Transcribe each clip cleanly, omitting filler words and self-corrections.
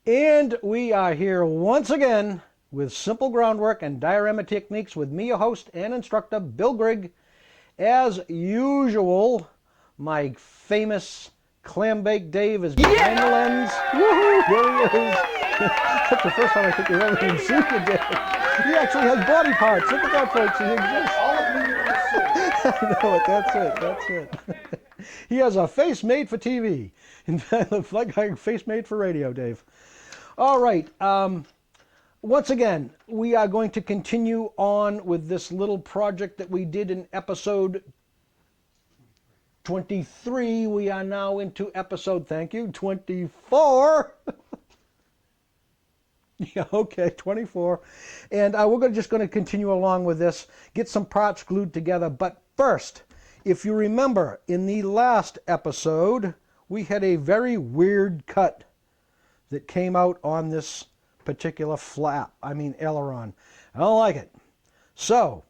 And we are here once again with simple groundwork and diorama techniques with me, your host and instructor, Bill Grigg. As usual, my famous clam bake Dave is behind the lens. Woohoo! There he is. That's the first time I think we've ever even seen you, Dave. He actually has body parts. Look at that, folks. He exists. All of me I know it. That's it. That's it. He has a face made for TV. In fact, like a face made for radio, Dave. All right. Once again, we are going to continue on with this little project that we did in episode 23. We are now into episode, thank you, 24. Yeah, okay, 24. And we're just going to continue along with this, get some parts glued together. But first, if you remember, in the last episode, we had a very weird cut that came out on this particular aileron. I don't like it. So,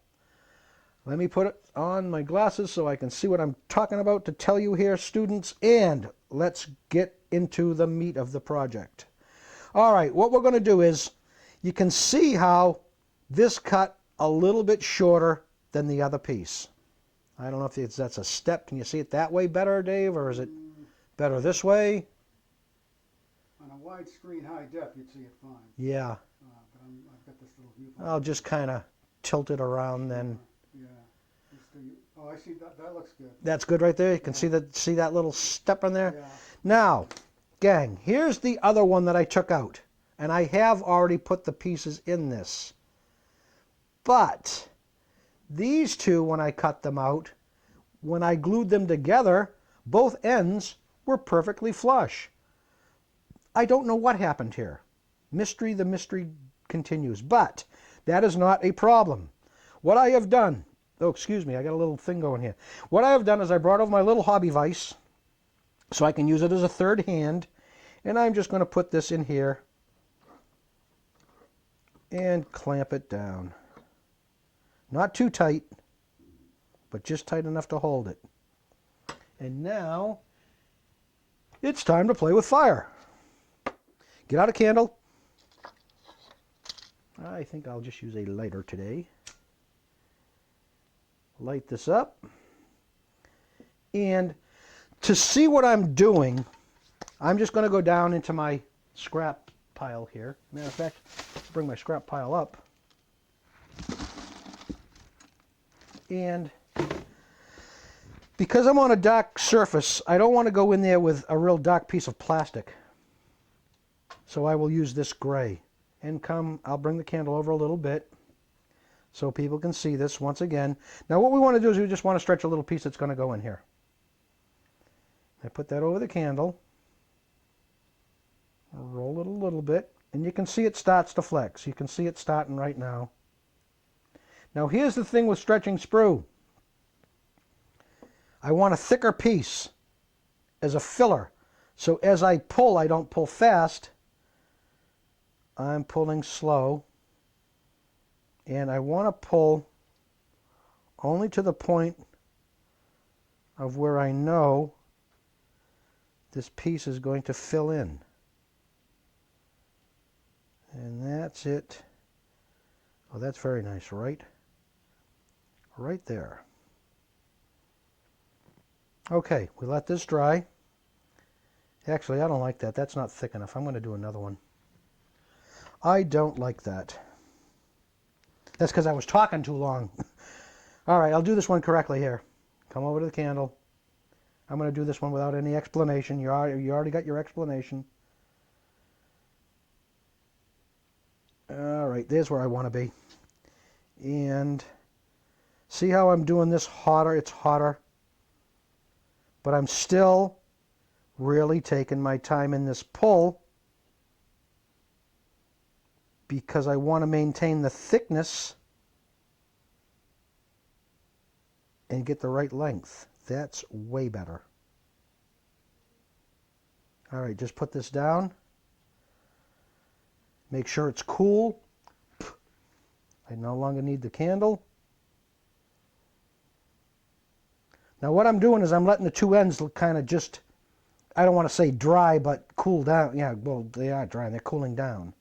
let me put it on my glasses so I can see what I'm talking about to tell you here, students, and let's get into the meat of the project. All right, what we're going to do is, you can see how this cut a little bit shorter than the other piece. I don't know if that's a step. Can you see it that way better, Dave, or is it better this way? On a widescreen high def, you'd see it fine. Yeah. But I've got this little viewfinder. I'll just kind of tilt it around then. Yeah. Oh, I see that. That looks good. That's good right there. You can see that little step in there. Yeah. Now, gang, here's the other one that I took out. And I have already put the pieces in this. But these two, when I cut them out, when I glued them together, both ends were perfectly flush. I don't know what happened here. The mystery continues. But that is not a problem. What I have done, oh, excuse me, I got a little thing going here. What I have done is I brought over my little hobby vise so I can use it as a third hand. And I'm just going to put this in here and clamp it down. Not too tight, but just tight enough to hold it. And now it's time to play with fire. Get out a candle. I think I'll just use a lighter today. Light this up. And to see what I'm doing, I'm just going to go down into my scrap pile here. Matter of fact, bring my scrap pile up. And because I'm on a dark surface, I don't want to go in there with a real dark piece of plastic. So I will use this gray. And I'll bring the candle over a little bit so people can see this once again. Now what we want to do is we just want to stretch a little piece that's going to go in here. I put that over the candle. Roll it a little bit. And you can see it starts to flex. You can see it starting right now. Now here's the thing with stretching sprue. I want a thicker piece as a filler. So as I pull, I don't pull fast. I'm pulling slow. And I want to pull only to the point of where I know this piece is going to fill in. And that's it. Oh, that's very nice, right? Right there. Okay, we let this dry. Actually, I don't like that. That's not thick enough. I'm going to do another one. I don't like that. That's because I was talking too long. All right, I'll do this one correctly here. Come over to the candle. I'm going to do this one without any explanation. You already got your explanation. All right, there's where I want to be. And see how I'm doing this hotter? It's hotter. But I'm still really taking my time in this pull because I want to maintain the thickness and get the right length. That's way better. All right, just put this down. Make sure it's cool. I no longer need the candle. Now what I'm doing is I'm letting the two ends kind of just I don't want to say dry, but cool down. Yeah, well, they are dry. They're cooling down.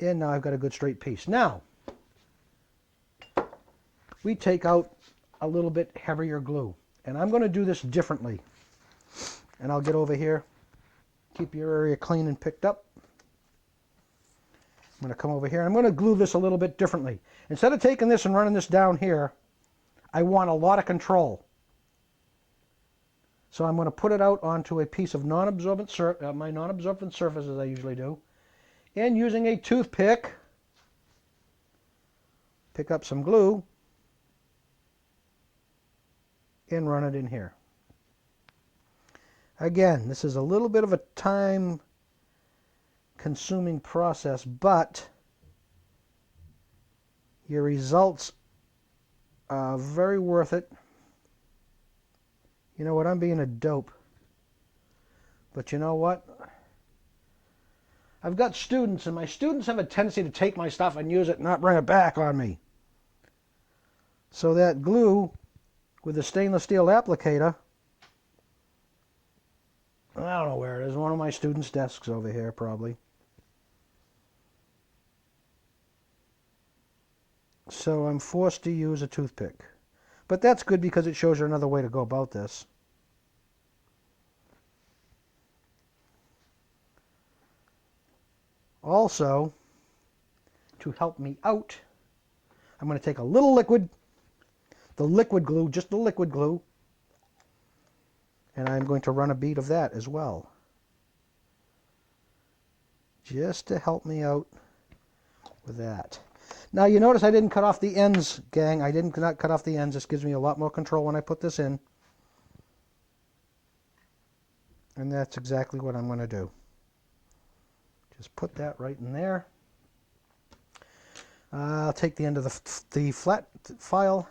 And now I've got a good straight piece. Now, we take out a little bit heavier glue. And I'm going to do this differently. And I'll get over here. Keep your area clean and picked up. I'm going to come over here. I'm going to glue this a little bit differently. Instead of taking this and running this down here, I want a lot of control. So I'm going to put it out onto a piece of non-absorbent my non-absorbent surface, as I usually do. And using a toothpick, pick up some glue and run it in here. Again, this is a little bit of a time-consuming process, but your results are very worth it. You know what, I'm being a dope. But you know what? I've got students, and my students have a tendency to take my stuff and use it and not bring it back on me. So that glue with the stainless steel applicator, I don't know where it is, one of my students' desks over here probably. So I'm forced to use a toothpick. But that's good because it shows you another way to go about this. Also, to help me out, I'm going to take a little liquid, the liquid glue, just the liquid glue, and I'm going to run a bead of that as well. Just to help me out with that. Now you notice I didn't cut off the ends, gang. I didn't not cut off the ends. This gives me a lot more control when I put this in. And that's exactly what I'm going to do. Just put that right in there. I'll take the end of the flat file.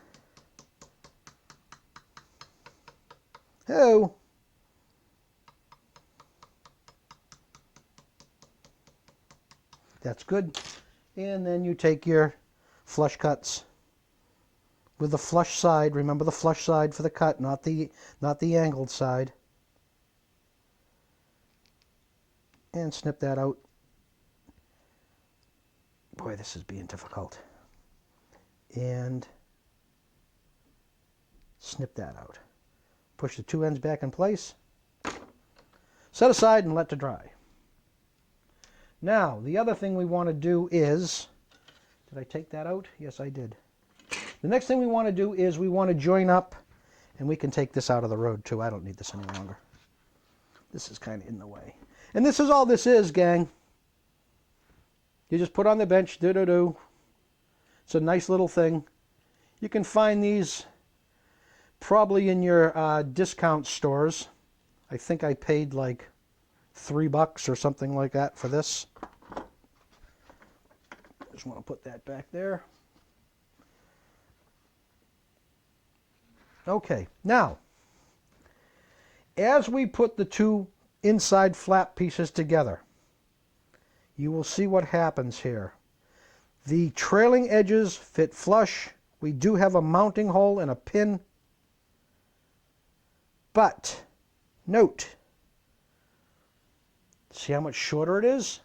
Oh! That's good. And then you take your flush cuts with the flush side. Remember the flush side for the cut, not the angled side. And snip that out. Boy, this is being difficult. And snip that out. Push the two ends back in place. Set aside and let to dry. Now, the other thing we want to do is, did I take that out? Yes, I did. The next thing we want to do is we want to join up, and we can take this out of the road too. I don't need this any longer. This is kind of in the way. And this is all this is, gang. You just put on the bench, do-do-do. It's a nice little thing. You can find these probably in your discount stores. I think I paid like $3 or something like that for this. Just want to put that back there. Okay, now, as we put the two inside flap pieces together, you will see what happens here. The trailing edges fit flush. We do have a mounting hole and a pin. But, note, see how much shorter it is?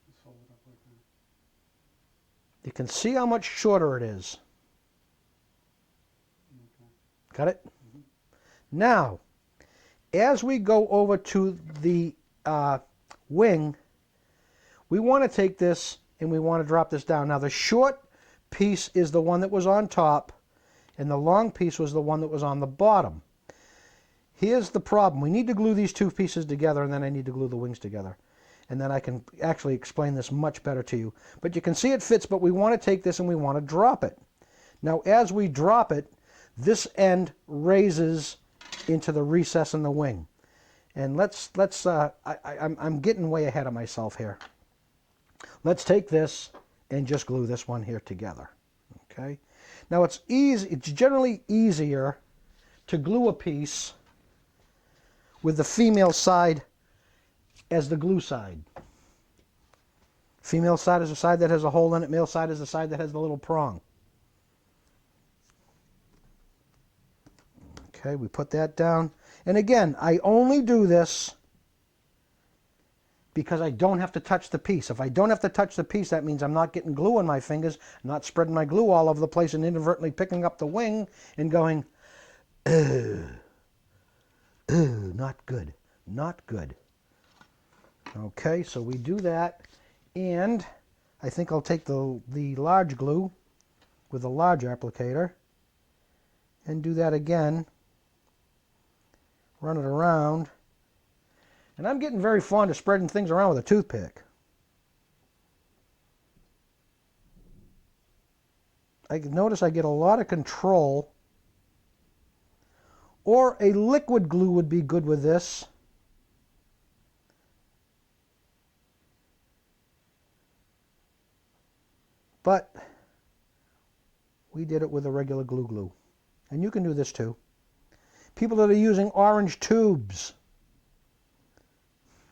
Just hold it up like that. You can see how much shorter it is. Okay. Got it? Mm-hmm. Now, as we go over to the wing, we want to take this and we want to drop this down. Now the short piece is the one that was on top and the long piece was the one that was on the bottom. Here's the problem. We need to glue these two pieces together and then I need to glue the wings together. And then I can actually explain this much better to you. But you can see it fits, but we want to take this and we want to drop it. Now as we drop it, this end raises into the recess in the wing. And I'm getting way ahead of myself here. Let's take this and just glue this one here together. Okay. Now it's generally easier to glue a piece with the female side as the glue side. Female side is the side that has a hole in it, male side is the side that has the little prong. Okay, we put that down. And again, I only do this because I don't have to touch the piece. If I don't have to touch the piece, that means I'm not getting glue on my fingers, not spreading my glue all over the place and inadvertently picking up the wing and going, ugh, ugh, not good, not good. Okay, so we do that, and I think I'll take the large glue with a large applicator and do that again. Run it around. And I'm getting very fond of spreading things around with a toothpick. I notice I get a lot of control. Or a liquid glue would be good with this. But we did it with a regular glue. And you can do this too. People that are using orange tubes.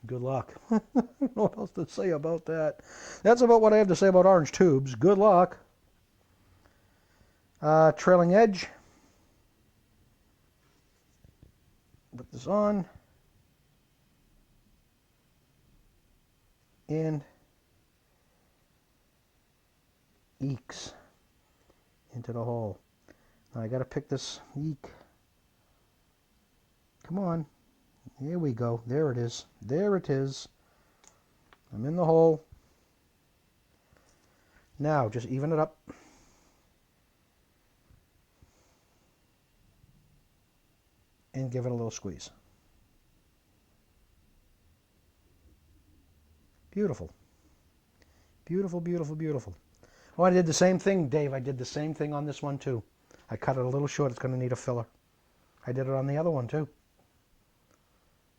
Good luck. I don't know what else to say about that. That's about what I have to say about orange tubes. Good luck. Trailing edge. Put this on. And eeks into the hole. Now I got to pick this eek. Come on. Here we go. There it is. There it is. I'm in the hole. Now, just even it up. And give it a little squeeze. Beautiful. Beautiful, beautiful, beautiful. Oh, I did the same thing, Dave. I did the same thing on this one, too. I cut it a little short. It's going to need a filler. I did it on the other one, too.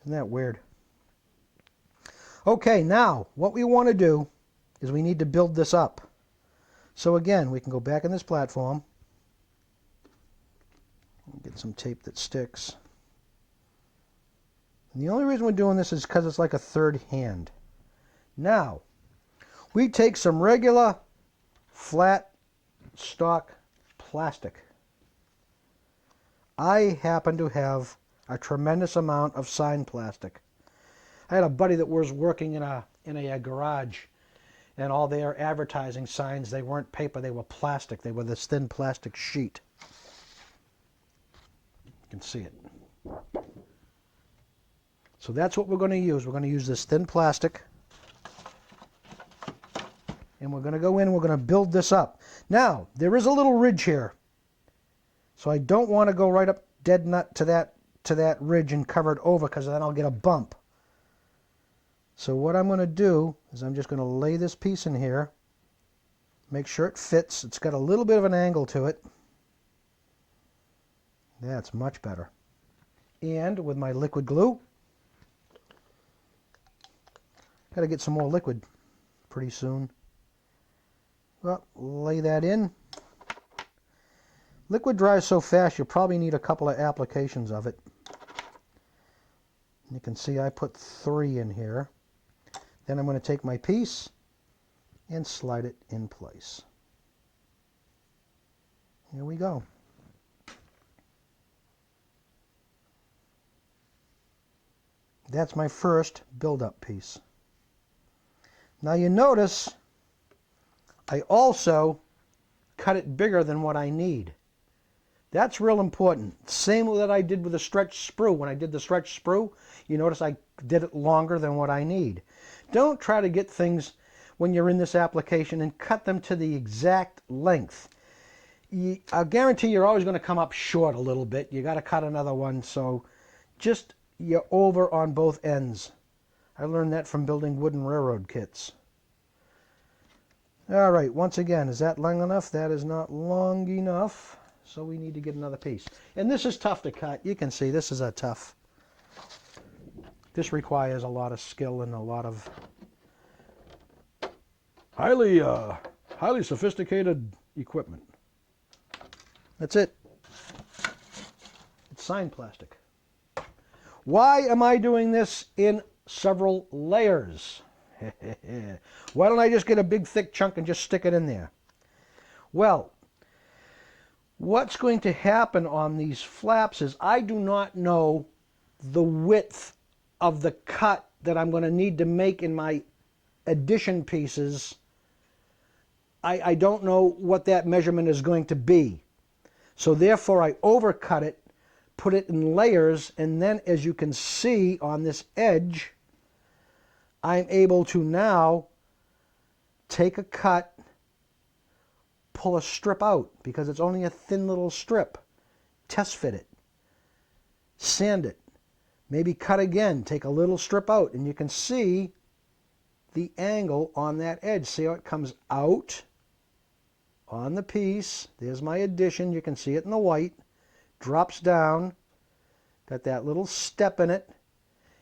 Isn't that weird? Okay, now, what we want to do is we need to build this up. So again, we can go back in this platform. Get some tape that sticks. And the only reason we're doing this is because it's like a third hand. Now, we take some regular flat stock plastic. I happen to have a tremendous amount of sign plastic. I had a buddy that was working in a garage, and all their advertising signs, they weren't paper, they were plastic. They were this thin plastic sheet. You can see it. So that's what we're going to use. We're going to use this thin plastic, and we're going to go in and we're going to build this up. Now, there is a little ridge here, so I don't want to go right up dead nut to that ridge and cover it over, because then I'll get a bump. So what I'm going to do is I'm just going to lay this piece in here, make sure it fits. It's got a little bit of an angle to it. That's much better. And with my liquid glue, got to get some more liquid pretty soon. Well, lay that in. Liquid dries so fast you probably need a couple of applications of it. You can see I put 3 in here. Then I'm going to take my piece and slide it in place. Here we go. That's my first build-up piece. Now you notice I also cut it bigger than what I need. That's real important. Same that I did with the stretch sprue. When I did the stretch sprue, you notice I did it longer than what I need. Don't try to get things when you're in this application and cut them to the exact length. I'll guarantee you're always going to come up short a little bit. You got to cut another one, so just you're over on both ends. I learned that from building wooden railroad kits. All right, once again, is that long enough? That is not long enough, so we need to get another piece. And this is tough to cut. You can see this is a tough. This requires a lot of skill and a lot of highly sophisticated equipment. That's it. It's sign plastic. Why am I doing this in several layers? Why don't I just get a big thick chunk and just stick it in there? Well, what's going to happen on these flaps is I do not know the width of the cut that I'm going to need to make in my addition pieces. I don't know what that measurement is going to be. So therefore I overcut it, put it in layers, and then as you can see on this edge, I'm able to now take a cut, pull a strip out because it's only a thin little strip, test fit it, sand it, maybe cut again, take a little strip out, and you can see the angle on that edge. See how it comes out on the piece. There's my addition. You can see it in the white. Drops down. Got that little step in it.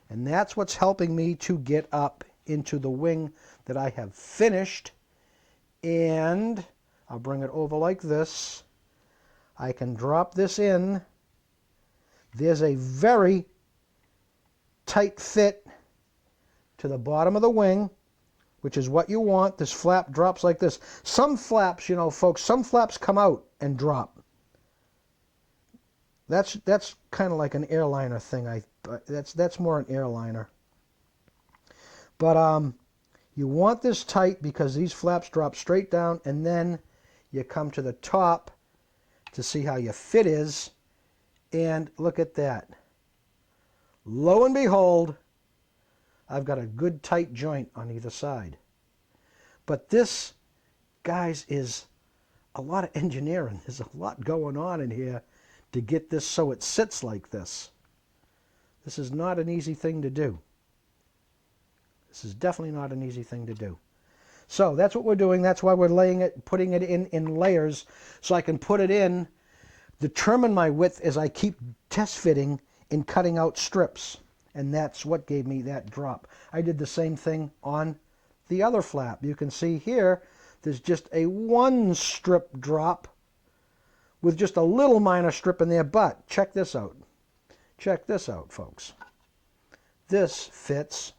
And that's what's helping me to get up into the wing that I have finished. And I'll bring it over like this. I can drop this in. There's a very tight fit to the bottom of the wing, which is what you want. This flap drops like this. Some flaps, you know, folks, some flaps come out and drop. That's kind of like an airliner thing. That's more an airliner. But you want this tight because these flaps drop straight down, and then you come to the top to see how your fit is, and look at that. Lo and behold, I've got a good tight joint on either side. But this, guys, is a lot of engineering. There's a lot going on in here to get this so it sits like this. This is not an easy thing to do. This is definitely not an easy thing to do. So that's what we're doing. That's why we're laying it, putting it in layers, so I can put it in, determine my width as I keep test fitting and cutting out strips. And that's what gave me that drop. I did the same thing on the other flap. You can see here there's just a one strip drop with just a little minor strip in there, but check this out. Check this out, folks. This fits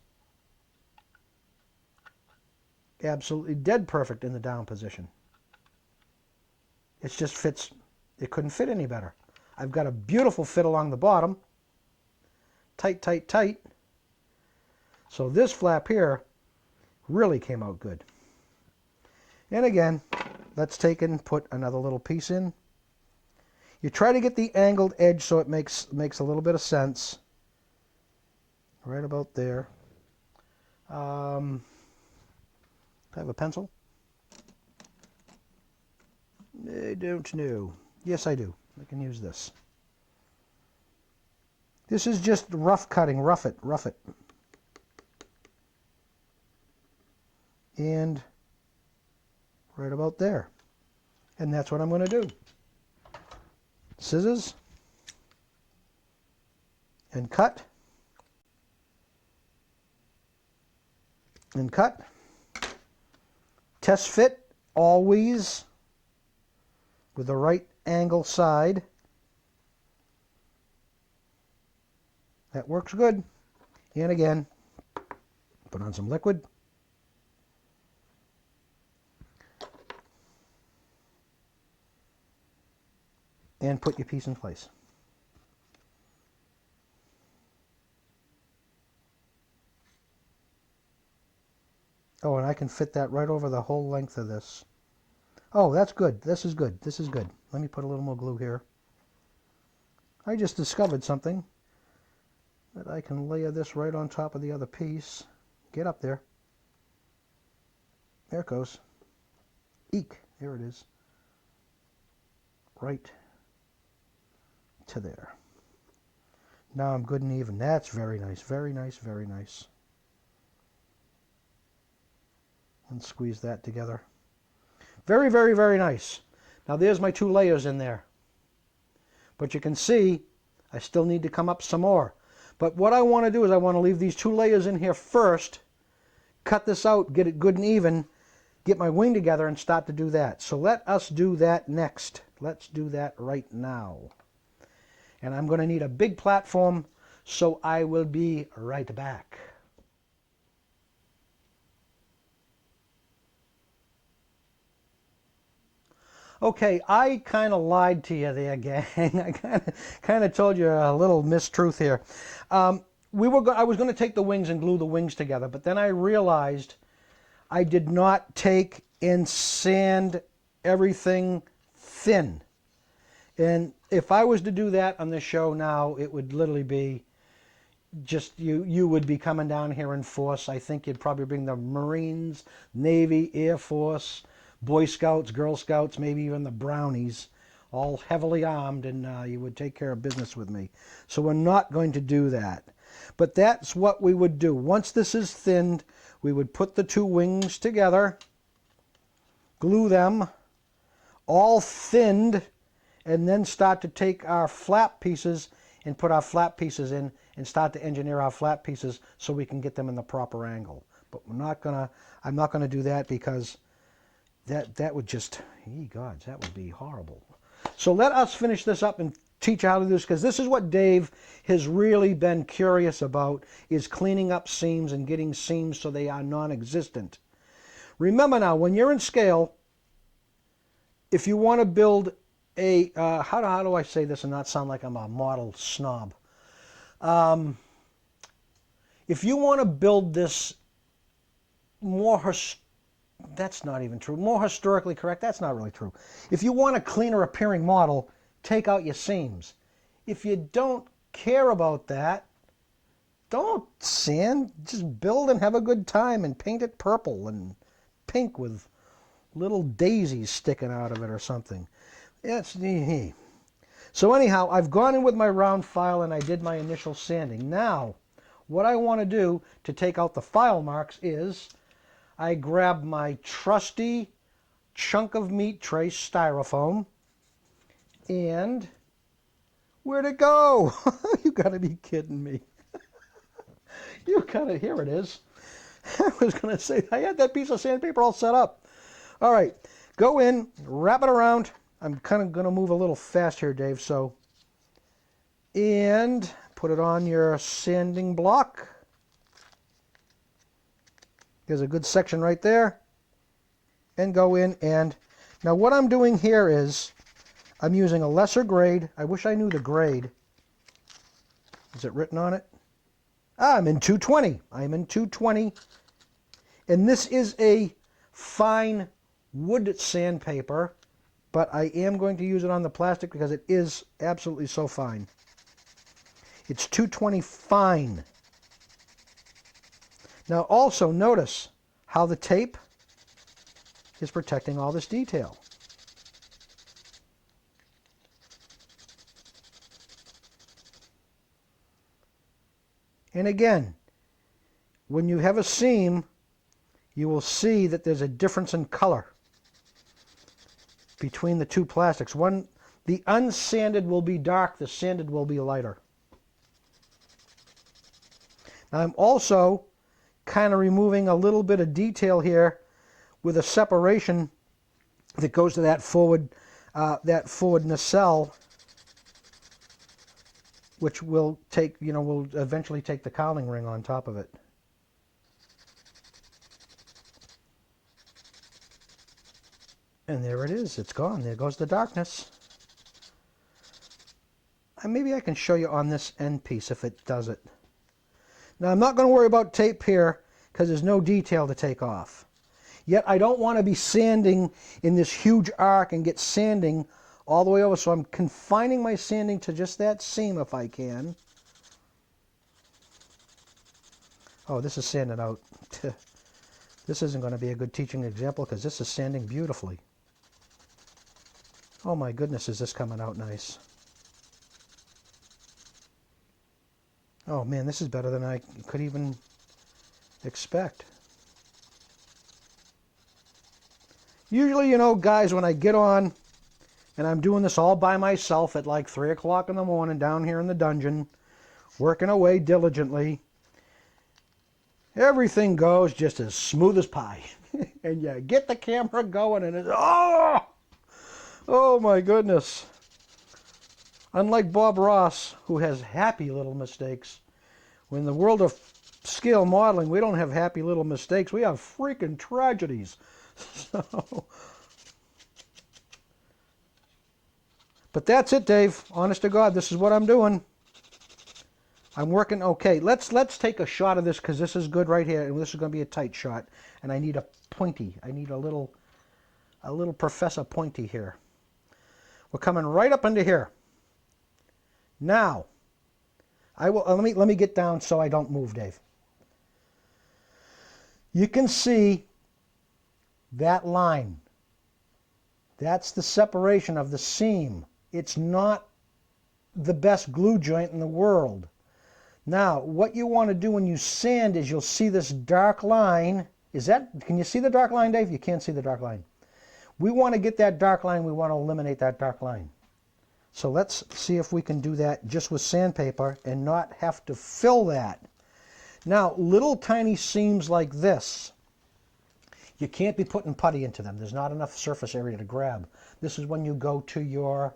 absolutely dead perfect in the down position. It just fits. It couldn't fit any better. I've got a beautiful fit along the bottom. Tight, tight, tight. So this flap here really came out good. And again, let's take and put another little piece in. You try to get the angled edge so it makes a little bit of sense. Right about there. I have a pencil? I don't know. Yes, I do. I can use this. This is just rough cutting, rough it. And right about there. And that's what I'm going to do. Scissors. And cut. And cut. Test fit, always with the right angle side. That works good. And again, put on some liquid. And put your piece in place. Oh, and I can fit that right over the whole length of this. Oh, that's good. This is good. This is good. Let me put a little more glue here. I just discovered something. That I can layer this right on top of the other piece. Get up there. There it goes. Eek. There it is. Right to there. Now I'm good and even. That's very nice. Very nice. Very nice. And squeeze that together. Very, very, very nice. Now there's my two layers in there. But you can see I still need to come up some more. But what I want to do is I want to leave these two layers in here first, cut this out, get it good and even, get my wing together and start to do that. So let us do that next. Let's do that right now. And I'm going to need a big platform, so I will be right back. Okay, I kind of lied to you there, gang. I kind of told you a little mistruth here. I was going to take the wings and glue the wings together, but then I realized I did not take and sand everything thin. And if I was to do that on the show now, it would literally be just you would be coming down here in force. I think you'd probably bring the Marines, Navy, Air Force, Boy Scouts, Girl Scouts, maybe even the Brownies, all heavily armed, and you would take care of business with me. So we're not going to do that. But that's what we would do. Once this is thinned, we would put the two wings together, glue them, all thinned, and then start to take our flap pieces and put our flap pieces in and start to engineer our flap pieces so we can get them in the proper angle. But I'm not gonna do that because that would just, ye gods, that would be horrible. So let us finish this up and teach you how to do this, because this is what Dave has really been curious about, is cleaning up seams and getting seams so they are non-existent. Remember now, when you're in scale, if you want to build a, how do I say this and not sound like I'm a model snob? If you want to build this more, that's not even true, more historically correct, that's not really true. If you want a cleaner appearing model, take out your seams. If you don't care about that, don't sand, just build and have a good time and paint it purple and pink with little daisies sticking out of it or something. It's so anyhow, I've gone in with my round file and I did my initial sanding. Now, what I want to do to take out the file marks is I grab my trusty chunk of meat tray styrofoam, and where'd it go? You gotta be kidding me. Here it is. I was gonna say, I had that piece of sandpaper all set up. All right, go in, wrap it around. I'm kind of gonna move a little fast here, Dave, and put it on your sanding block. There's a good section right there. And go in, and now what I'm doing here is I'm using a lesser grade. I wish I knew the grade. Is it written on it? I'm in 220. I'm in 220. And this is a fine wood sandpaper, but I am going to use it on the plastic because it is absolutely so fine. It's 220 fine. Now also notice how the tape is protecting all this detail. And again, when you have a seam, you will see that there's a difference in color between the two plastics. The unsanded will be dark, the sanded will be lighter. Now I'm also kind of removing a little bit of detail here with a separation that goes to that forward nacelle, which will take, will eventually take the cowling ring on top of it. And there it is. It's gone. There goes the darkness. And maybe I can show you on this end piece if it does it. Now I'm not going to worry about tape here because there's no detail to take off. Yet I don't want to be sanding in this huge arc and get sanding all the way over, so I'm confining my sanding to just that seam if I can. Oh, this is sanding out. This isn't going to be a good teaching example because this is sanding beautifully. Oh my goodness, is this coming out nice. Oh man, this is better than I could even expect. Usually, guys, when I get on and I'm doing this all by myself at like 3 o'clock in the morning down here in the dungeon, working away diligently, everything goes just as smooth as pie. And you get the camera going and it's, oh my goodness. Unlike Bob Ross, who has happy little mistakes, in the world of scale modeling, we don't have happy little mistakes. We have freaking tragedies. So, But that's it, Dave. Honest to God, this is what I'm doing. I'm working. Okay, let's take a shot of this because this is good right here, and this is going to be a tight shot. And I need a pointy. I need a little Professor Pointy here. We're coming right up into here. Now, I will let me get down so I don't move, Dave. You can see that line. That's the separation of the seam. It's not the best glue joint in the world. Now, what you want to do when you sand is you'll see this dark line. Can you see the dark line, Dave? You can't see the dark line. We want to get that dark line. We want to eliminate that dark line. So let's see if we can do that just with sandpaper and not have to fill that. Now, little tiny seams like this, you can't be putting putty into them. There's not enough surface area to grab. This is when you go to your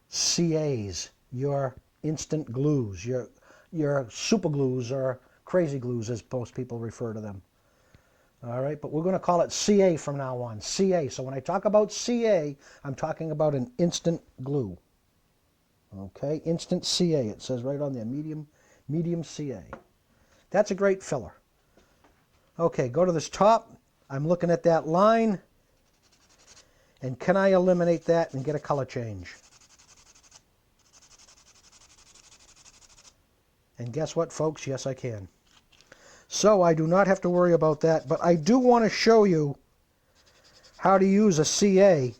CAs, your instant glues, your super glues or crazy glues as most people refer to them. All right, but we're going to call it CA from now on, CA. So when I talk about CA, I'm talking about an instant glue. Okay, instant CA, it says right on there, medium CA. That's a great filler. Okay, go to this top. I'm looking at that line. And can I eliminate that and get a color change? And guess what, folks? Yes, I can. So I do not have to worry about that, but I do want to show you how to use a CA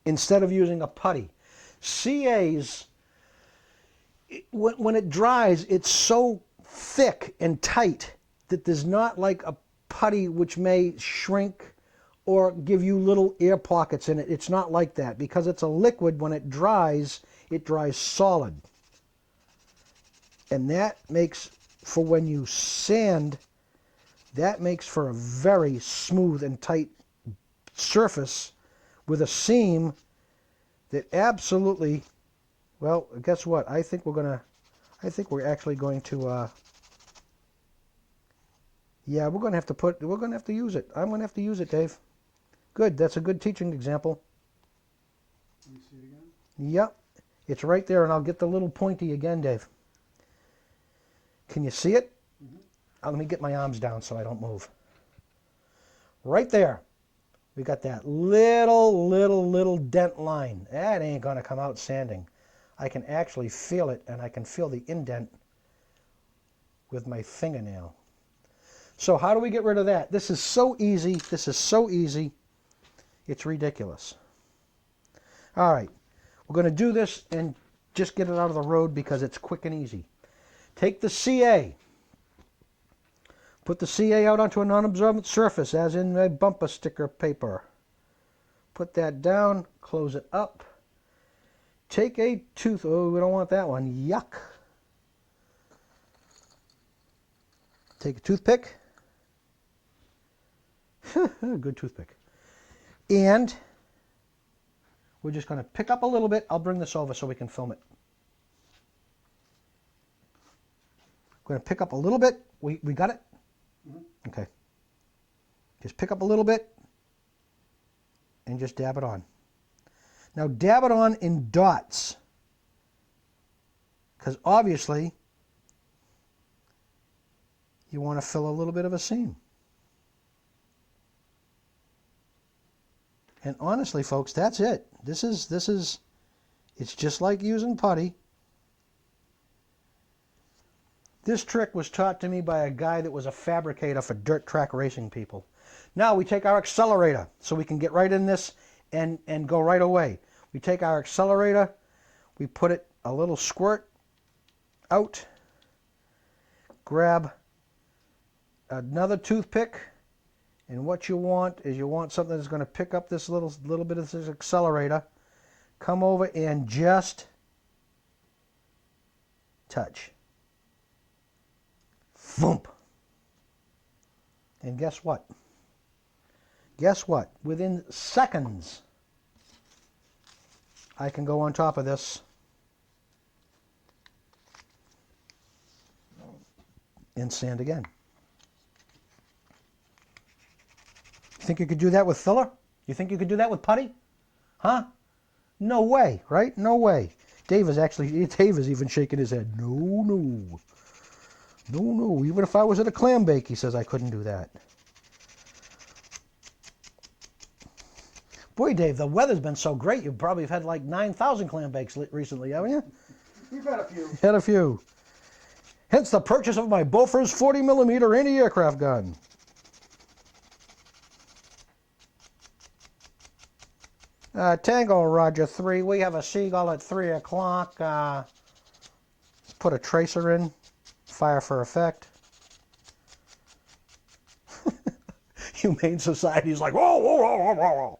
instead of using a putty. CAs, when it dries, it's so thick and tight that there's not like a putty which may shrink or give you little air pockets in it. It's not like that. Because it's a liquid, when it dries solid. And that makes, for when you sand, that makes for a very smooth and tight surface with a seam that absolutely, well, guess what? I think we're actually going to, yeah, we're going to have to use it. I'm going to have to use it, Dave. Good, that's a good teaching example. Let me see it again. Yep, it's right there, and I'll get the little pointy again, Dave. Can you see it? Mm-hmm. Let me get my arms down so I don't move. Right there. We got that little dent line. That ain't going to come out sanding. I can actually feel it, and I can feel the indent with my fingernail. So how do we get rid of that? This is so easy. This is so easy. It's ridiculous. All right. We're going to do this and just get it out of the road because it's quick and easy. Take the CA. Put the CA out onto a non-absorbent surface, as in a bumper sticker paper. Put that down, close it up. Take a tooth, oh, we don't want that one, yuck. Take a toothpick. Good toothpick. And we're just going to pick up a little bit. I'll bring this over so we can film it. We're going to pick up a little bit. We got it? Mm-hmm. Okay. Just pick up a little bit and just dab it on. Now dab it on in dots, because obviously you want to fill a little bit of a seam. And honestly, folks, that's it. This is it's just like using putty. This trick was taught to me by a guy that was a fabricator for dirt track racing people. Now we take our accelerator so we can get right in this and go right away. We take our accelerator, we put it a little squirt out, grab another toothpick, and what you want is you want something that's going to pick up this little bit of this accelerator, come over and just touch. Thump. And guess what? Guess what? Within seconds, I can go on top of this and sand again. You think you could do that with filler? You think you could do that with putty? Huh? No way, right? No way. Dave is even shaking his head. No, no. No, no. Even if I was at a clam bake, he says I couldn't do that. Boy, Dave, the weather's been so great. You probably have had like 9,000 clam bakes recently, haven't you? We've had a few. Had a few. Hence the purchase of my Bofors 40mm anti-aircraft gun. Tango Roger 3. We have a seagull at 3 o'clock. Put a tracer in. Fire for effect. Humane Society's like, whoa, whoa, whoa, whoa, whoa.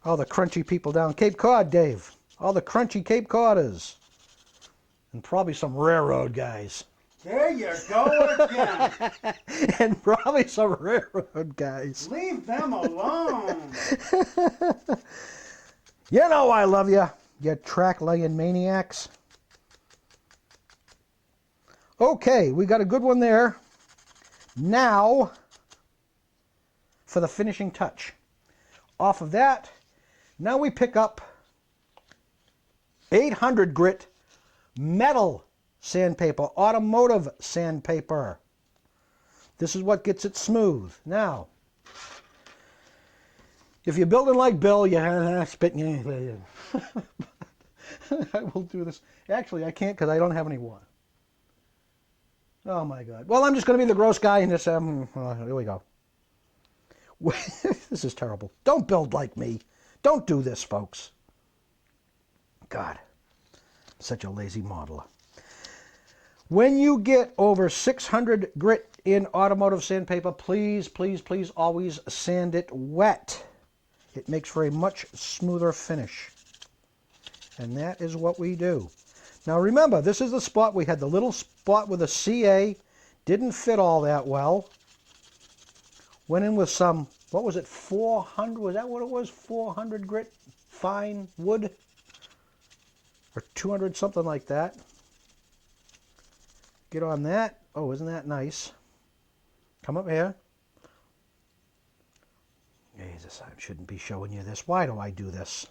All the crunchy people down Cape Cod, Dave. All the crunchy Cape Codders. And probably some railroad guys. There you go again. And probably some railroad guys. Leave them alone. You know I love you, you track-laying maniacs. Okay, we got a good one there. Now, for the finishing touch. Off of that, now we pick up 800 grit metal sandpaper, automotive sandpaper. This is what gets it smooth. Now, if you're building like Bill, you spit. I will do this. Actually, I can't because I don't have any water. Oh my God. Well, I'm just going to be the gross guy in this. Here we go. This is terrible. Don't build like me. Don't do this, folks. God, such a lazy modeler. When you get over 600 grit in automotive sandpaper, please, please, please always sand it wet. It makes for a much smoother finish. And that is what we do. Now remember, this is the spot, we had the little spot with a CA, didn't fit all that well. Went in with some, what was it, 400, was that what it was? 400 grit fine wood? Or 200, something like that. Get on that. Oh, isn't that nice? Come up here. Jesus, I shouldn't be showing you this. Why do I do this?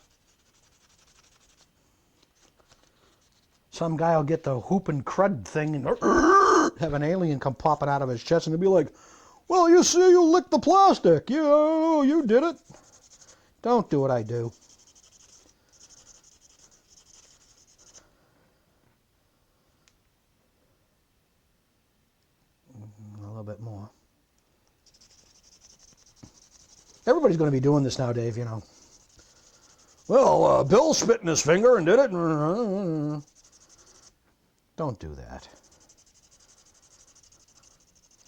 Some guy will get the hoop and crud thing and have an alien come popping out of his chest and he'll be like, well, you see, you licked the plastic. You did it. Don't do what I do. A little bit more. Everybody's going to be doing this now, Dave, you know. Well, Bill spit in his finger and did it. Don't do that.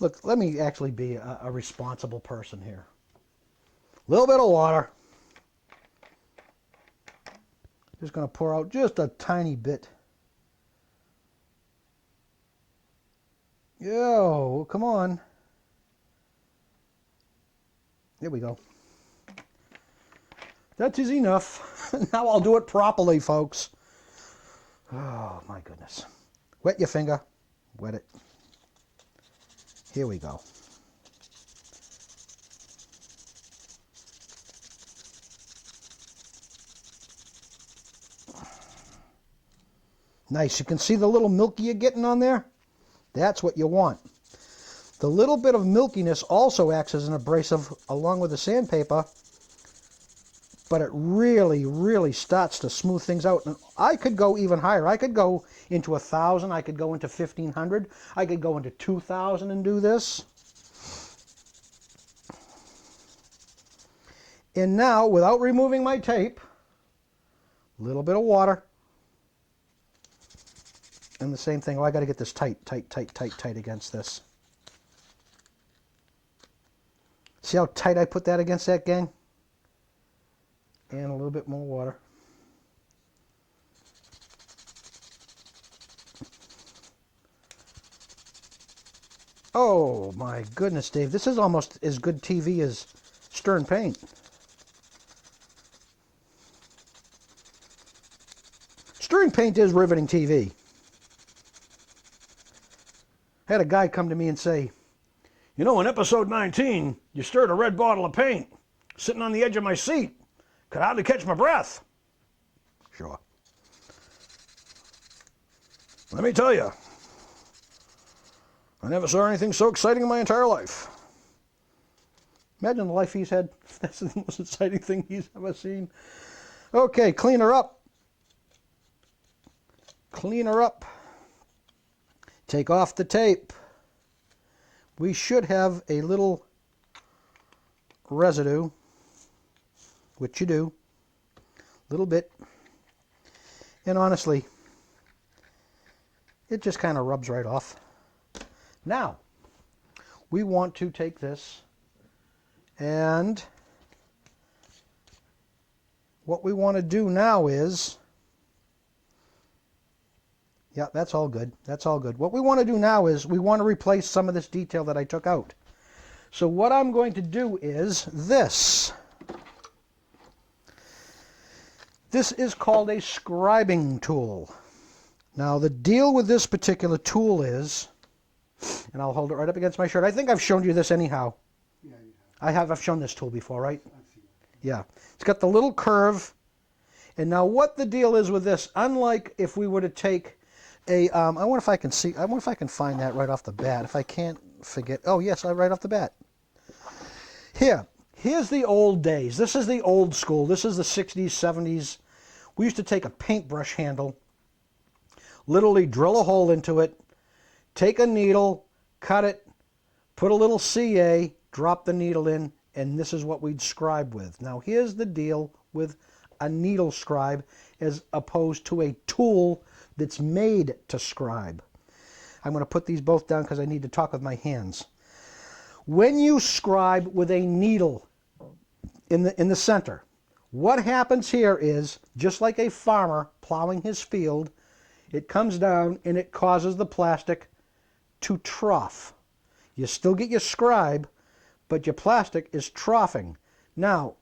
Look, let me actually be a responsible person here. A little bit of water. Just going to pour out just a tiny bit. Yo, come on. There we go. That is enough. Now I'll do it properly, folks. Oh, my goodness. Wet your finger. Wet it. Here we go. Nice. You can see the little milky you're getting on there? That's what you want. The little bit of milkiness also acts as an abrasive along with the sandpaper, but it really, really starts to smooth things out. And I could go even higher. I could go into 1,000. I could go into 1,500. I could go into 2,000 and do this. And now, without removing my tape, a little bit of water. And the same thing. Oh, I got to get this tight against this. See how tight I put that against that, gang? And a little bit more water. Oh my goodness, Dave. This is almost as good TV as Stern Paint. Stern Paint is riveting TV. I had a guy come to me and say, you know, in episode 19, you stirred a red bottle of paint. Sitting on the edge of my seat. Could hardly catch my breath. Sure. Let me tell you, I never saw anything so exciting in my entire life. Imagine the life he's had. That's the most exciting thing he's ever seen. Okay, clean her up. Clean her up. Take off the tape. We should have a little residue, which you do, a little bit. And honestly, it just kind of rubs right off. Now, we want to take this and what we want to do now is, yeah, that's all good. That's all good. What we want to do now is we want to replace some of this detail that I took out. So what I'm going to do is this. This is called a scribing tool. Now the deal with this particular tool is, and I'll hold it right up against my shirt. I think I've shown you this anyhow. Yeah, you have. I've shown this tool before, right? I've seen it. Yeah. It's got the little curve. And now what the deal is with this, unlike if we were to take a, I wonder if I can see, I wonder if I can find that right off the bat. If I can't forget, oh yes, right off the bat. Here's the old days. This is the old school. This is the 60s, 70s. We used to take a paintbrush handle, literally drill a hole into it, take a needle, cut it, put a little CA, drop the needle in, and this is what we'd scribe with. Now here's the deal with a needle scribe as opposed to a tool that's made to scribe. I'm going to put these both down because I need to talk with my hands. When you scribe with a needle in the center, what happens here is, just like a farmer plowing his field, it comes down and it causes the plastic to trough. You still get your scribe, but your plastic is troughing. Now,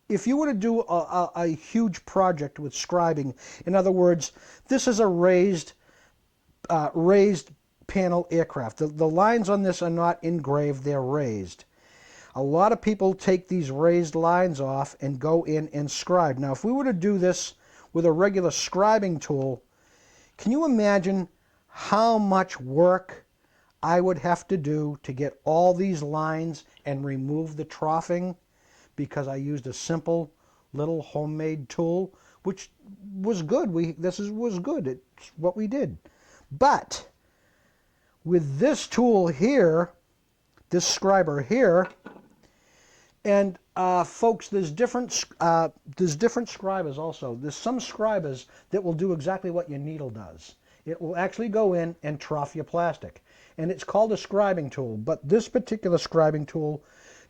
if you were to do a huge project with scribing, in other words, this is a raised panel aircraft. The lines on this are not engraved, they're raised. A lot of people take these raised lines off and go in and scribe. Now, if we were to do this with a regular scribing tool, can you imagine how much work I would have to do to get all these lines and remove the troughing? Because I used a simple little homemade tool, which was good. Was good. It's what we did. But with this tool here, this scriber here, and folks, there's different scribers also. There's some scribers that will do exactly what your needle does. It will actually go in and trough your plastic, and it's called a scribing tool. But this particular scribing tool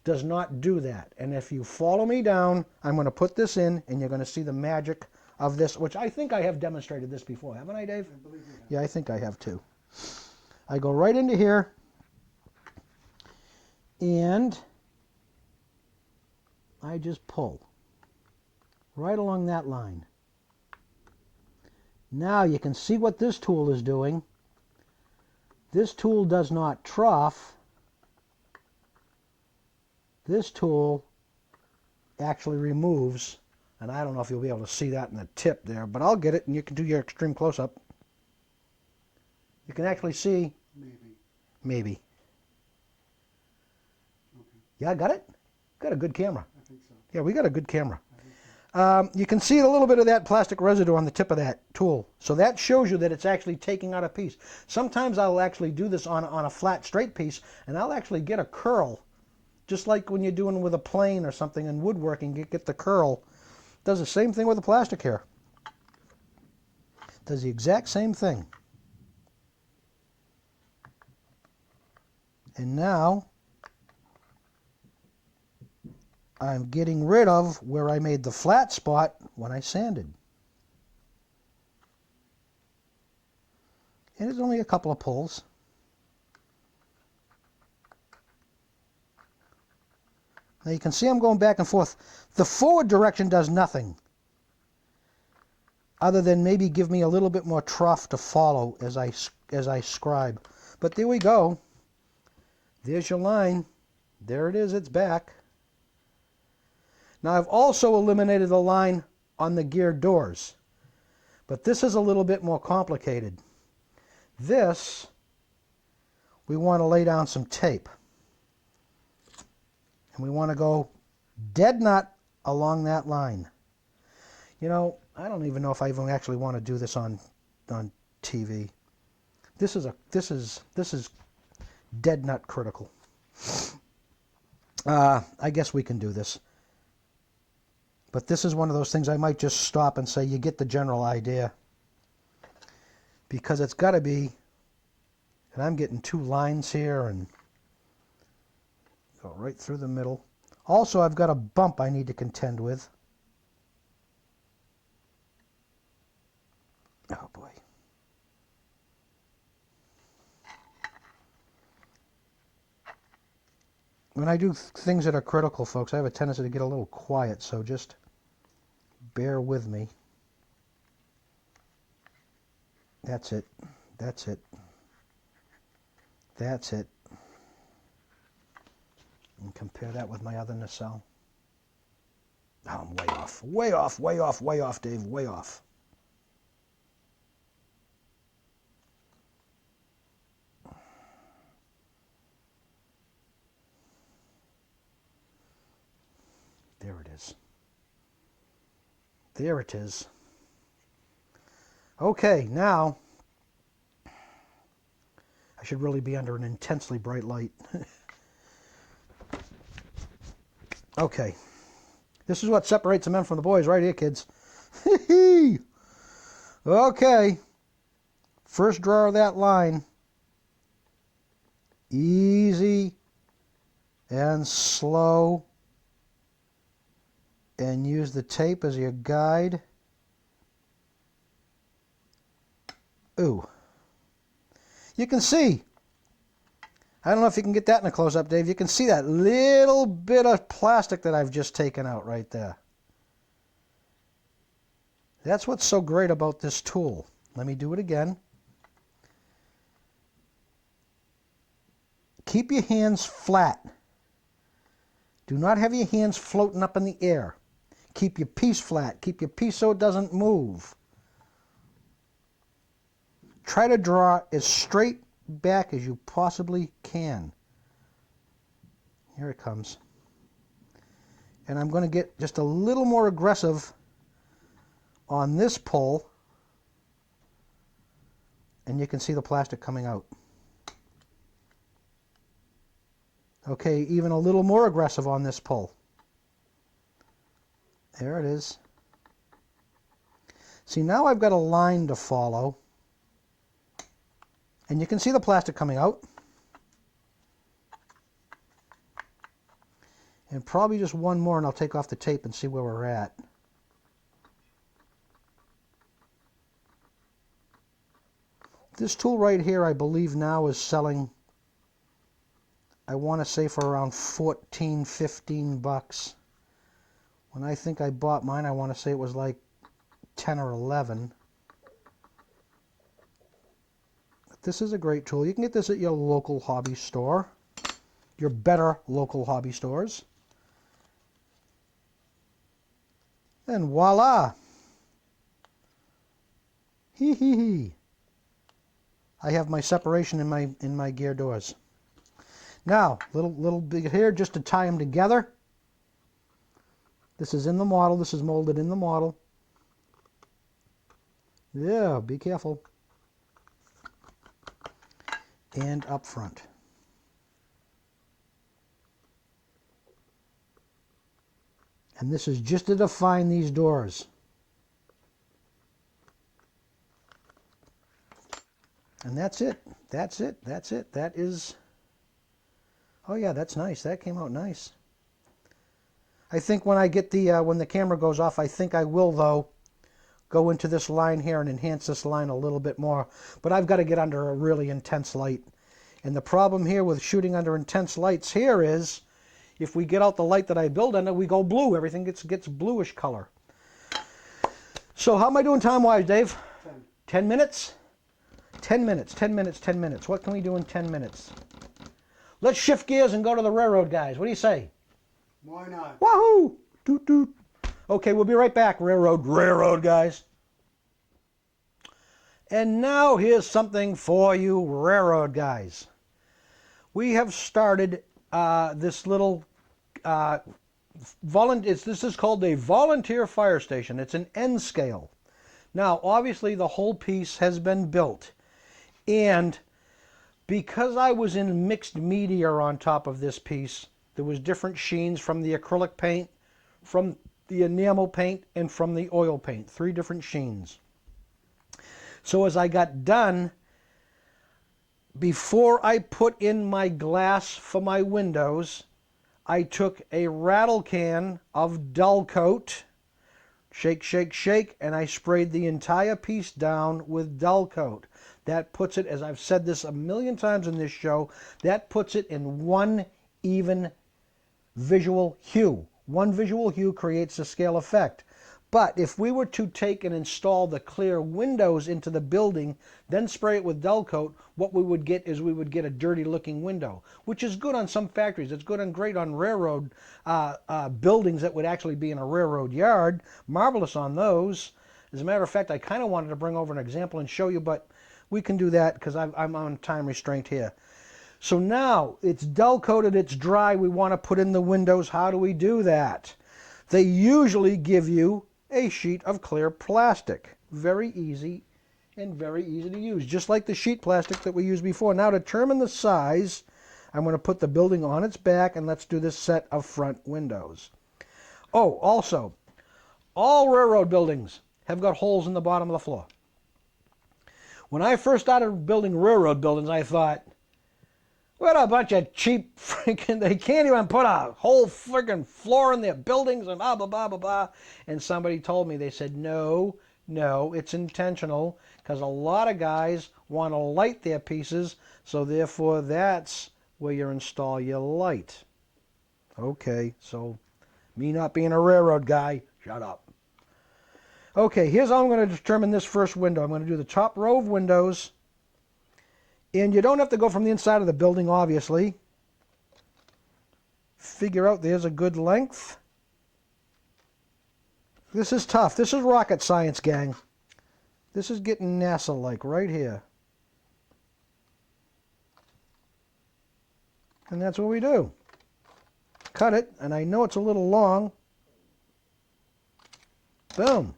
does not do that. And if you follow me down, I'm going to put this in, and you're going to see the magic of this, which I think I have demonstrated this before. Haven't I, Dave? I believe you have. Yeah, I think I have too. I go right into here, and I just pull right along that line. Now you can see what this tool is doing. This tool does not trough. This tool actually removes, and I don't know if you'll be able to see that in the tip there, but I'll get it and you can do your extreme close-up. You can actually see. Maybe. Okay. Yeah, got it? Got a good camera. I think so. Yeah, we got a good camera. I think so. You can see a little bit of that plastic residue on the tip of that tool. So that shows you that it's actually taking out a piece. Sometimes I'll actually do this on a flat, straight piece, and I'll actually get a curl. Just like when you're doing with a plane or something in woodworking, you get the curl. Does the same thing with the plastic here. Does the exact same thing. And now I'm getting rid of where I made the flat spot when I sanded. And it's only a couple of pulls. Now you can see I'm going back and forth. The forward direction does nothing other than maybe give me a little bit more trough to follow as I scribe. But there we go. There's your line. There it is, it's back. Now I've also eliminated the line on the gear doors, but this is a little bit more complicated. This, we want to lay down some tape. And we want to go dead nut along that line. You know, I don't even know if I even actually want to do this on TV. This is dead nut critical. I guess we can do this. But this is one of those things I might just stop and say, you get the general idea. Because it's got to be, and I'm getting two lines here and go right through the middle. Also, I've got a bump I need to contend with. Oh boy. When I do things that are critical, folks, I have a tendency to get a little quiet, so just bear with me. That's it. That's it. That's it. And compare that with my other nacelle. Oh, I'm way off. Way off, way off, way off, Dave. Way off. There it is. There it is. Okay, now I should really be under an intensely bright light. Okay. This is what separates the men from the boys right here, kids. Okay. First draw of that line. Easy and slow. And use the tape as your guide. Ooh. You can see. I don't know if you can get that in a close-up, Dave. You can see that little bit of plastic that I've just taken out right there. That's what's so great about this tool. Let me do it again. Keep your hands flat. Do not have your hands floating up in the air. Keep your piece flat. Keep your piece so it doesn't move. Try to draw as straight back as you possibly can. Here it comes. And I'm going to get just a little more aggressive on this pull. And you can see the plastic coming out. Okay, even a little more aggressive on this pull. There it is. See, now I've got a line to follow. And you can see the plastic coming out. And probably just one more and I'll take off the tape and see where we're at. This tool right here, I believe now is selling, I want to say for around 14, 15 bucks. When I think I bought mine, I want to say it was like 10 or 11. This is a great tool. You can get this at your local hobby store, your better local hobby stores. And voila! Hee hee hee. I have my separation in my gear doors. Now, little bit here just to tie them together. This is in the model. This is molded in the model. Yeah, be careful. And up front. And this is just to define these doors. And that's it. That's it. That's it. That is... Oh yeah, that's nice. That came out nice. I think when I get the when the camera goes off, I think I will though go into this line here and enhance this line a little bit more. But I've got to get under a really intense light. And the problem here with shooting under intense lights here is if we get out the light that I build under, we go blue. Everything gets bluish color. So how am I doing time-wise, Dave? 10 minutes? 10 minutes, 10 minutes, 10 minutes. What can we do in 10 minutes? Let's shift gears and go to the railroad guys. What do you say? Why not? Wahoo! Doot, doot. Okay, we'll be right back, railroad guys. And now here's something for you railroad guys. We have started this little this is called a volunteer fire station. It's an N scale. Now, obviously, the whole piece has been built. And because I was in mixed media on top of this piece, there was different sheens from the acrylic paint, from the enamel paint, and from the oil paint. 3 different sheens. So as I got done, before I put in my glass for my windows, I took a rattle can of dull coat, shake, shake, shake, and I sprayed the entire piece down with dull coat. That puts it, as I've said this a million times in this show, that puts it in one even visual hue. One visual hue creates a scale effect. But if we were to take and install the clear windows into the building, then spray it with dull coat, what we would get is we would get a dirty looking window, which is good on some factories. It's good and great on railroad buildings that would actually be in a railroad yard. Marvelous on those. As a matter of fact, I kind of wanted to bring over an example and show you, but we can do that because I'm on time restraint here. So now it's dull coated, it's dry, we want to put in the windows. How do we do that? They usually give you a sheet of clear plastic. Very easy and very easy to use, just like the sheet plastic that we used before. Now to determine the size, I'm going to put the building on its back, and let's do this set of front windows. Oh, also, all railroad buildings have got holes in the bottom of the floor. When I first started building railroad buildings, I thought, what a bunch of cheap freaking, they can't even put a whole freaking floor in their buildings and blah, blah, blah, blah, blah. And somebody told me, they said, no, it's intentional because a lot of guys want to light their pieces, so therefore that's where you install your light. Okay, so me not being a railroad guy, shut up. Okay, here's how I'm going to determine this first window. I'm going to do the top row of windows. And you don't have to go from the inside of the building, obviously. Figure out there's a good length. This is tough. This is rocket science, gang. This is getting NASA-like right here. And that's what we do. Cut it, and I know it's a little long. Boom.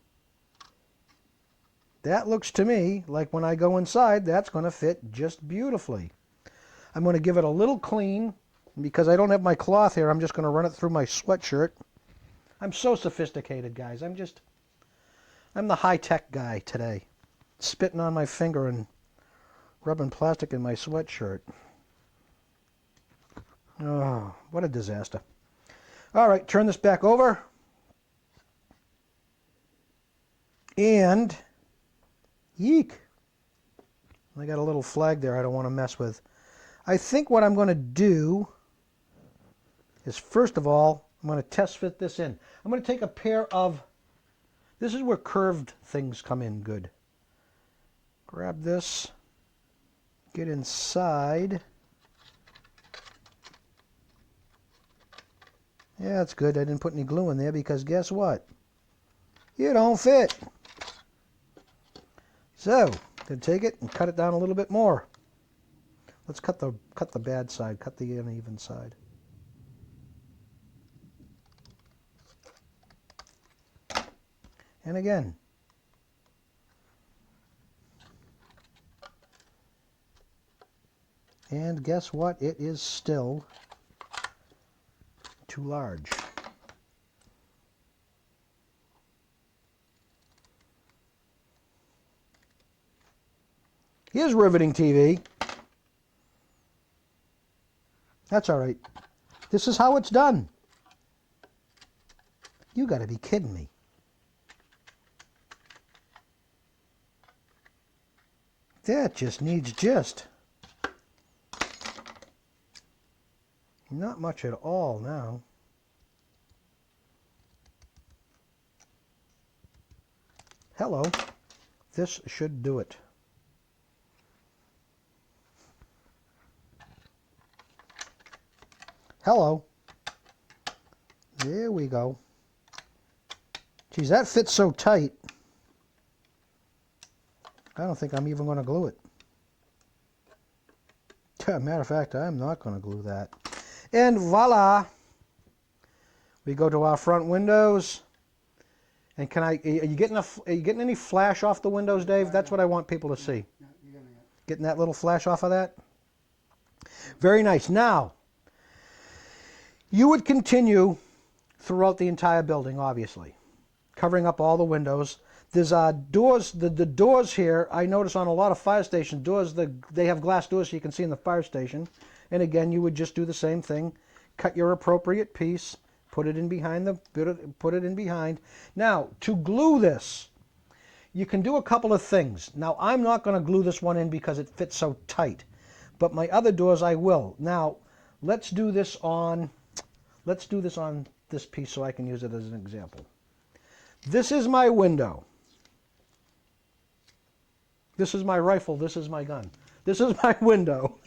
That looks to me like when I go inside, that's going to fit just beautifully. I'm going to give it a little clean. Because I don't have my cloth here, I'm just going to run it through my sweatshirt. I'm so sophisticated, guys. I'm the high-tech guy today. Spitting on my finger and rubbing plastic in my sweatshirt. Oh, what a disaster. All right, turn this back over. And yeek. I got a little flag there I don't want to mess with. I think what I'm going to do is, first of all, I'm going to test fit this in. I'm going to take a pair of, this is where curved things come in good. Grab this, get inside. Yeah, that's good. I didn't put any glue in there because guess what? You don't fit. So, I'm going to take it and cut it down a little bit more. Let's cut the bad side, cut the uneven side. And again. And guess what? It is still too large. Here's riveting TV. That's all right. This is how it's done. You got to be kidding me. That just needs not much at all now. Hello. This should do it. Hello. There we go. Geez, that fits so tight. I don't think I'm even going to glue it. Matter of fact, I'm not going to glue that. And voila! We go to our front windows. And are you getting any flash off the windows, Dave? That's what I want people to see. Yeah, you're getting it. Getting that little flash off of that? Very nice. Now, you would continue throughout the entire building, obviously, covering up all the windows. There's doors, the doors here, I notice on a lot of fire station doors, they have glass doors so you can see in the fire station. And again, you would just do the same thing. Cut your appropriate piece, put it in behind. Now, to glue this, you can do a couple of things. Now, I'm not going to glue this one in because it fits so tight, but my other doors I will. Now, let's do this on this piece so I can use it as an example. This is my window. This is my rifle. This is my gun. This is my window.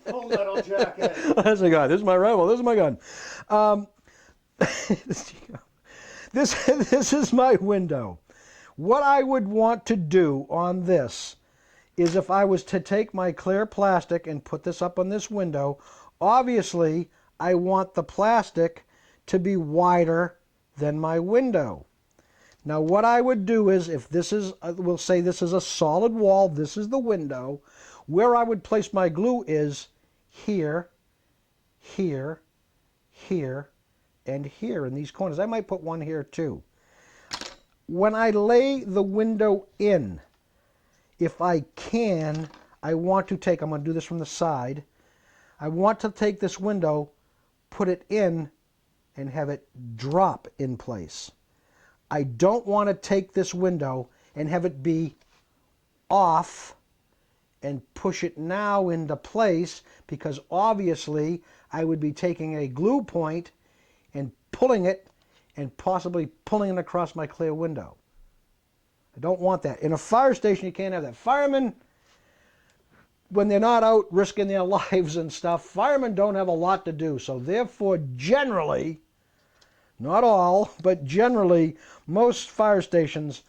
Full metal jacket. That's a gun. This is my rifle. This is my gun. This is my window. What I would want to do on this is if I was to take my clear plastic and put this up on this window, obviously I want the plastic to be wider than my window. Now what I would do is, if this is, we'll say this is a solid wall, this is the window, where I would place my glue is here, here, here, and here in these corners. I might put one here too. When I lay the window in, if I can, I want to take, I'm going to do this from the side, I want to take this window, put it in, and have it drop in place. I don't want to take this window and have it be off and push it now into place, because obviously I would be taking a glue point and pulling it and possibly pulling it across my clear window. I don't want that. In a fire station, you can't have that. Firemen, when they're not out risking their lives and stuff, firemen don't have a lot to do. So therefore, generally, not all, but generally, most fire stations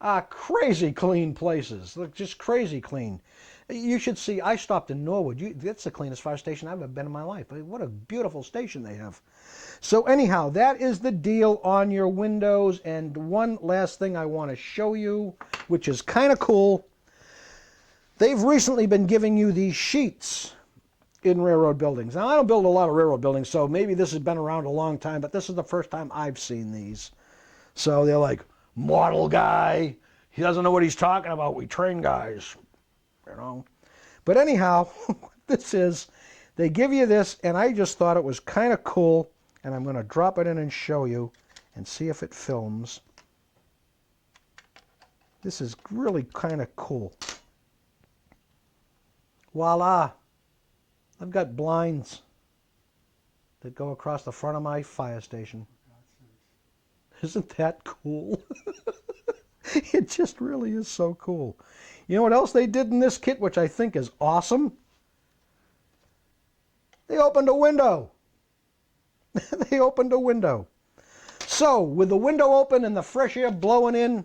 are crazy clean places. Look, just crazy clean. You should see, I stopped in Norwood. That's the cleanest fire station I've ever been in my life. What a beautiful station they have. So anyhow, that is the deal on your windows. And one last thing I want to show you, which is kind of cool. They've recently been giving you these sheets in railroad buildings. Now, I don't build a lot of railroad buildings, so maybe this has been around a long time, but this is the first time I've seen these. So they're like, model guy, he doesn't know what he's talking about. We train guys, you know. But anyhow, what this is, they give you this, and I just thought it was kind of cool, and I'm going to drop it in and show you and see if it films. This is really kind of cool. Voila! I've got blinds that go across the front of my fire station. Isn't that cool? It just really is so cool. You know what else they did in this kit, which I think is awesome? They opened a window. They opened a window. So, with the window open and the fresh air blowing in,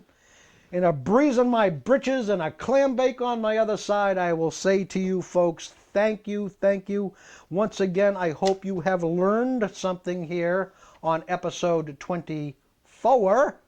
and a breeze on my britches and a clam bake on my other side, I will say to you folks, thank you, thank you. Once again, I hope you have learned something here on episode 24.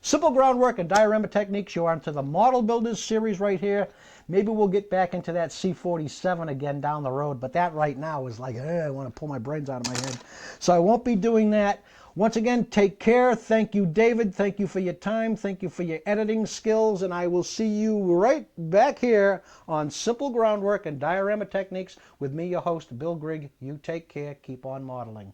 Simple groundwork and diorama techniques. You're onto the Model Builders series right here. Maybe we'll get back into that C47 again down the road, but that right now is like, I want to pull my brains out of my head. So I won't be doing that. Once again, take care. Thank you, David. Thank you for your time. Thank you for your editing skills. And I will see you right back here on Simple Groundwork and Diorama Techniques with me, your host, Bill Grigg. You take care. Keep on modeling.